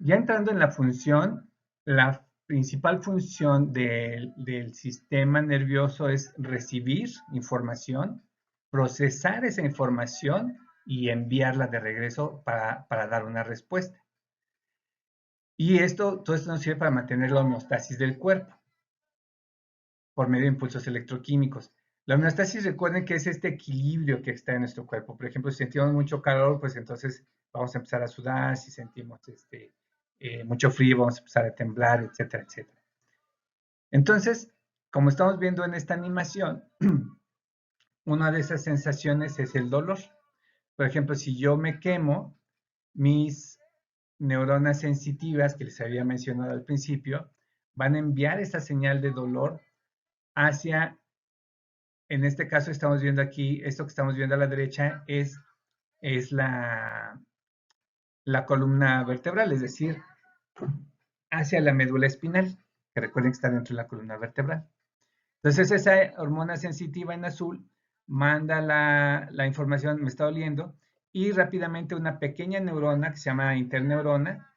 Ya entrando en la función, la principal función del sistema nervioso es recibir información, procesar esa información y enviarla de regreso para dar una respuesta. Y todo esto nos sirve para mantener la homeostasis del cuerpo por medio de impulsos electroquímicos. La homeostasis, recuerden que es este equilibrio que está en nuestro cuerpo. Por ejemplo, si sentimos mucho calor, pues entonces vamos a empezar a sudar. Si sentimos mucho frío, vamos a empezar a temblar, etcétera, etcétera. Entonces, como estamos viendo en esta animación, una de esas sensaciones es el dolor. Por ejemplo, si yo me quemo, mis neuronas sensitivas que les había mencionado al principio van a enviar esa señal de dolor hacia, en este caso estamos viendo aquí, esto que estamos viendo a la derecha es la columna vertebral, es decir, hacia la médula espinal, que recuerden que está dentro de la columna vertebral. Entonces esa hormona sensitiva en azul manda la información, me está doliendo, y rápidamente una pequeña neurona que se llama interneurona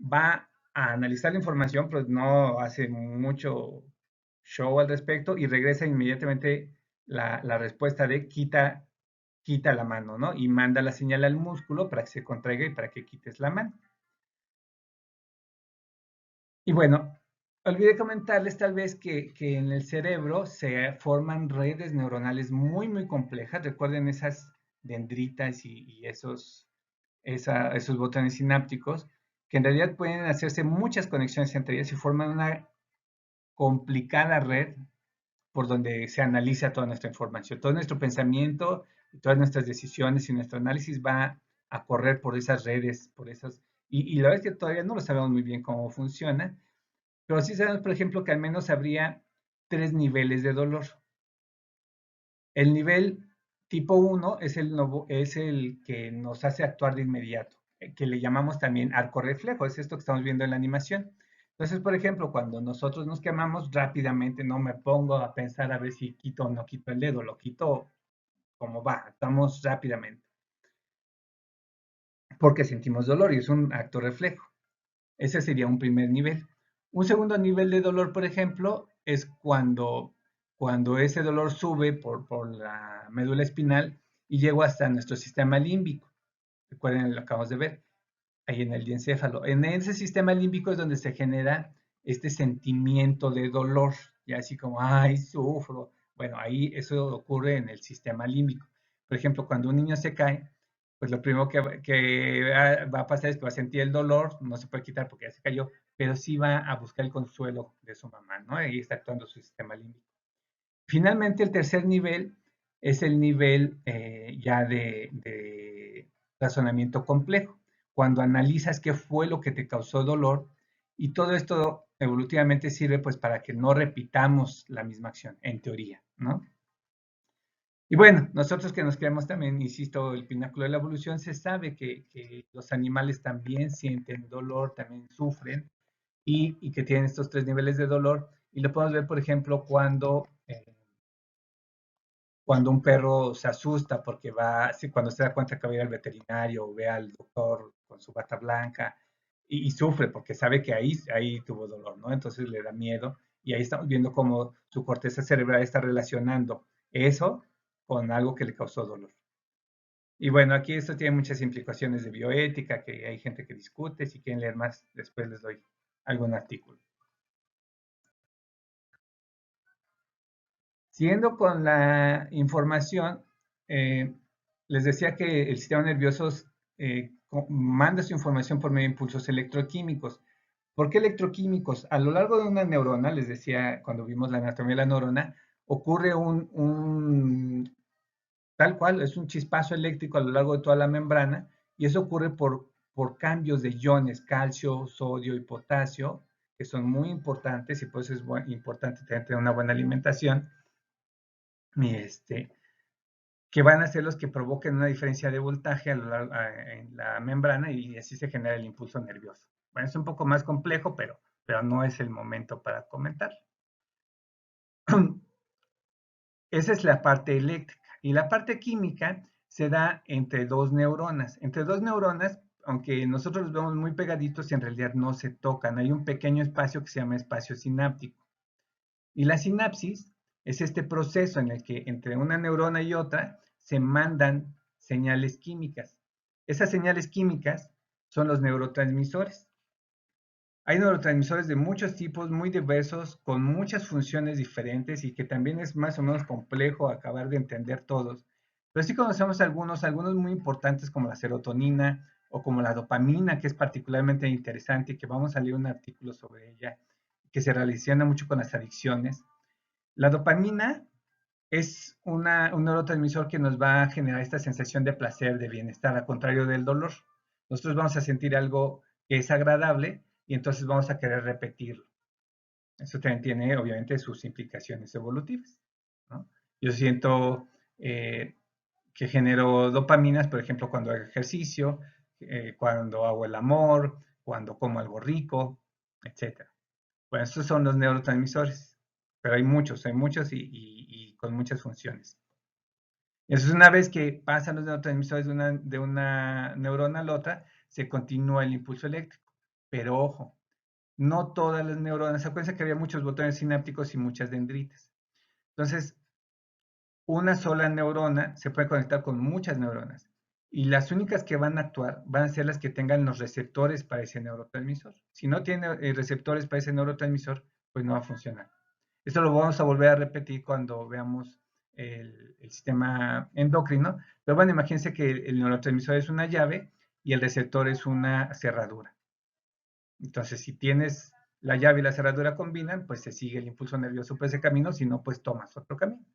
va a analizar la información, pero no hace mucho show al respecto y regresa inmediatamente la respuesta de quita la mano, ¿no? Y manda la señal al músculo para que se contraiga y para que quites la mano. Y bueno, olvidé comentarles tal vez que en el cerebro se forman redes neuronales muy, muy complejas. Recuerden esas dendritas y esos botones sinápticos, que en realidad pueden hacerse muchas conexiones entre ellas y forman una complicada red por donde se analiza toda nuestra información. Todo nuestro pensamiento, todas nuestras decisiones y nuestro análisis va a correr por esas redes, y la verdad es que todavía no lo sabemos muy bien cómo funciona, pero sí sabemos, por ejemplo, que al menos habría 3 niveles de dolor. El nivel tipo 1 es el que nos hace actuar de inmediato, que le llamamos también arco reflejo, es esto que estamos viendo en la animación. Entonces, por ejemplo, cuando nosotros nos quemamos, rápidamente no me pongo a pensar a ver si quito o no quito el dedo, lo quito como va, actuamos rápidamente, porque sentimos dolor y es un acto reflejo. Ese sería un primer nivel. Un segundo nivel de dolor, por ejemplo, es cuando ese dolor sube por la médula espinal y llega hasta nuestro sistema límbico. Recuerden, lo acabamos de ver ahí en el diencéfalo. En ese sistema límbico es donde se genera este sentimiento de dolor, y así como, ay, sufro. Bueno, ahí eso ocurre en el sistema límbico. Por ejemplo, cuando un niño se cae, pues lo primero que va a pasar es que va a sentir el dolor, no se puede quitar porque ya se cayó, pero sí va a buscar el consuelo de su mamá, ¿no? Ahí está actuando su sistema límbico. Finalmente, el tercer nivel es el nivel ya de razonamiento complejo, cuando analizas qué fue lo que te causó dolor, y todo esto evolutivamente sirve pues para que no repitamos la misma acción, en teoría, ¿no? Y bueno, nosotros que nos creemos también, insisto, el pináculo de la evolución, se sabe que los animales también sienten dolor, también sufren, y que tienen estos 3 niveles de dolor, y lo podemos ver, por ejemplo, cuando un perro se asusta porque cuando se da cuenta que va a ir al veterinario o ve al doctor con su bata blanca y sufre porque sabe que ahí tuvo dolor, ¿no? Entonces le da miedo y ahí estamos viendo cómo su corteza cerebral está relacionando eso con algo que le causó dolor. Y bueno, aquí esto tiene muchas implicaciones de bioética, que hay gente que discute. Si quieren leer más, después les doy algún artículo. Siguiendo con la información, eh, les decía que el sistema nervioso manda su información por medio de impulsos electroquímicos. ¿Por qué electroquímicos? A lo largo de una neurona, les decía cuando vimos la anatomía de la neurona, ocurre tal cual, es un chispazo eléctrico a lo largo de toda la membrana, y eso ocurre por cambios de iones, calcio, sodio y potasio, que son muy importantes, y por eso es importante tener una buena alimentación, y que van a ser los que provoquen una diferencia de voltaje en la membrana, y así se genera el impulso nervioso. Bueno, es un poco más complejo, pero no es el momento para comentar. Esa es la parte eléctrica. Y la parte química se da entre dos neuronas. Entre dos neuronas, aunque nosotros los vemos muy pegaditos, en realidad no se tocan. Hay un pequeño espacio que se llama espacio sináptico. Y la sinapsis es este proceso en el que entre una neurona y otra se mandan señales químicas. Esas señales químicas son los neurotransmisores. Hay neurotransmisores de muchos tipos, muy diversos, con muchas funciones diferentes y que también es más o menos complejo acabar de entender todos. Pero sí conocemos algunos muy importantes como la serotonina o como la dopamina, que es particularmente interesante y que vamos a leer un artículo sobre ella, que se relaciona mucho con las adicciones. La dopamina es un neurotransmisor que nos va a generar esta sensación de placer, de bienestar, al contrario del dolor. Nosotros vamos a sentir algo que es agradable y entonces vamos a querer repetirlo. Eso también tiene, obviamente, sus implicaciones evolutivas, ¿no? Yo siento que genero dopaminas, por ejemplo, cuando hago ejercicio, cuando hago el amor, cuando como algo rico, etc. Bueno, estos son los neurotransmisores, pero hay muchos y con muchas funciones. Entonces, una vez que pasan los neurotransmisores de una neurona a la otra, se continúa el impulso eléctrico. Pero ojo, no todas las neuronas, acuérdense que había muchos botones sinápticos y muchas dendritas. Entonces, una sola neurona se puede conectar con muchas neuronas. Y las únicas que van a actuar van a ser las que tengan los receptores para ese neurotransmisor. Si no tiene receptores para ese neurotransmisor, pues no va a funcionar. Esto lo vamos a volver a repetir cuando veamos el sistema endocrino. Pero bueno, imagínense que el neurotransmisor es una llave y el receptor es una cerradura. Entonces, si tienes la llave y la cerradura combinan, pues se sigue el impulso nervioso por ese camino, si no, pues tomas otro camino.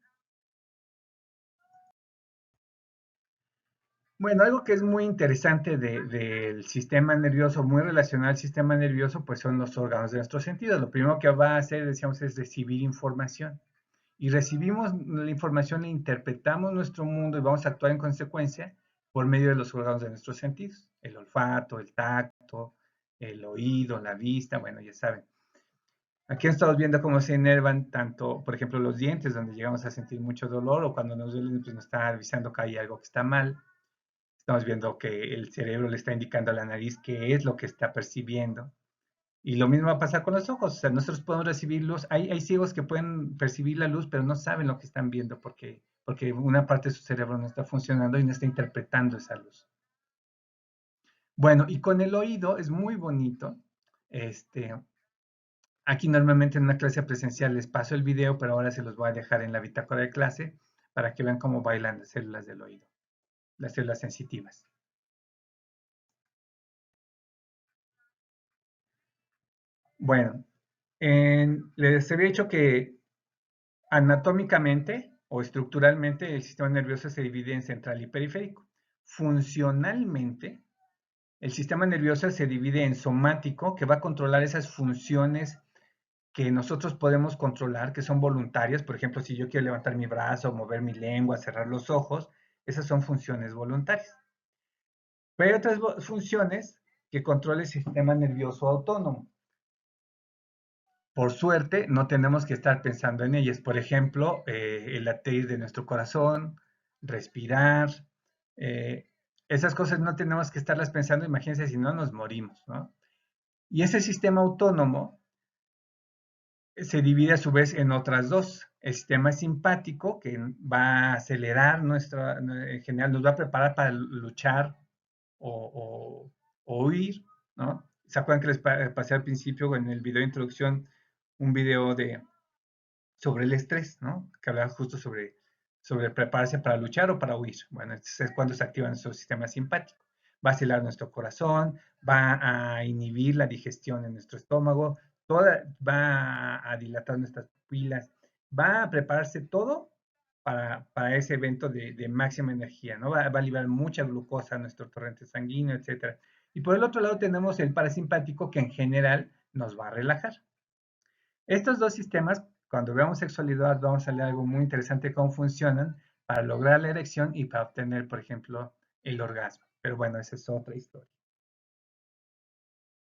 Bueno, algo que es muy interesante del sistema nervioso, muy relacionado al sistema nervioso, pues son los órganos de nuestros sentidos. Lo primero que va a hacer, decíamos, es recibir información. Y recibimos la información e interpretamos nuestro mundo y vamos a actuar en consecuencia por medio de los órganos de nuestros sentidos. El olfato, el tacto, el oído, la vista, bueno, ya saben. Aquí estamos viendo cómo se inervan tanto, por ejemplo, los dientes, donde llegamos a sentir mucho dolor o cuando nos duelen, pues nos está avisando que hay algo que está mal. Estamos viendo que el cerebro le está indicando a la nariz qué es lo que está percibiendo. Y lo mismo va a pasar con los ojos. O sea, nosotros podemos recibir luz. Hay ciegos que pueden percibir la luz, pero no saben lo que están viendo porque una parte de su cerebro no está funcionando y no está interpretando esa luz. Bueno, y con el oído es muy bonito. Aquí normalmente en una clase presencial les paso el video, pero ahora se los voy a dejar en la bitácora de clase para que vean cómo bailan las células del oído, las células sensitivas. Bueno, les había dicho que anatómicamente o estructuralmente el sistema nervioso se divide en central y periférico. Funcionalmente, el sistema nervioso se divide en somático, que va a controlar esas funciones que nosotros podemos controlar, que son voluntarias. Por ejemplo, si yo quiero levantar mi brazo, mover mi lengua, cerrar los ojos, esas son funciones voluntarias. Pero hay otras funciones que controla el sistema nervioso autónomo. Por suerte, no tenemos que estar pensando en ellas. Por ejemplo, el latir de nuestro corazón, respirar, esas cosas no tenemos que estarlas pensando, imagínense si no nos morimos, ¿no? Y ese sistema autónomo se divide a su vez en otras dos. El sistema simpático, que va a acelerar en general, nos va a preparar para luchar o huir, ¿no? ¿Se acuerdan que les pasé al principio en el video de introducción un video sobre el estrés, ¿no? Que hablaba justo sobre prepararse para luchar o para huir. Bueno, este es cuando se activa nuestro sistema simpático. Va a acelerar nuestro corazón, va a inhibir la digestión en nuestro estómago, va a dilatar nuestras pupilas, va a prepararse todo para ese evento de máxima energía, ¿no? Va a liberar mucha glucosa a nuestro torrente sanguíneo, etc. Y por el otro lado tenemos el parasimpático que en general nos va a relajar. Estos dos sistemas, cuando veamos sexualidad, vamos a leer algo muy interesante de cómo funcionan para lograr la erección y para obtener, por ejemplo, el orgasmo. Pero bueno, esa es otra historia.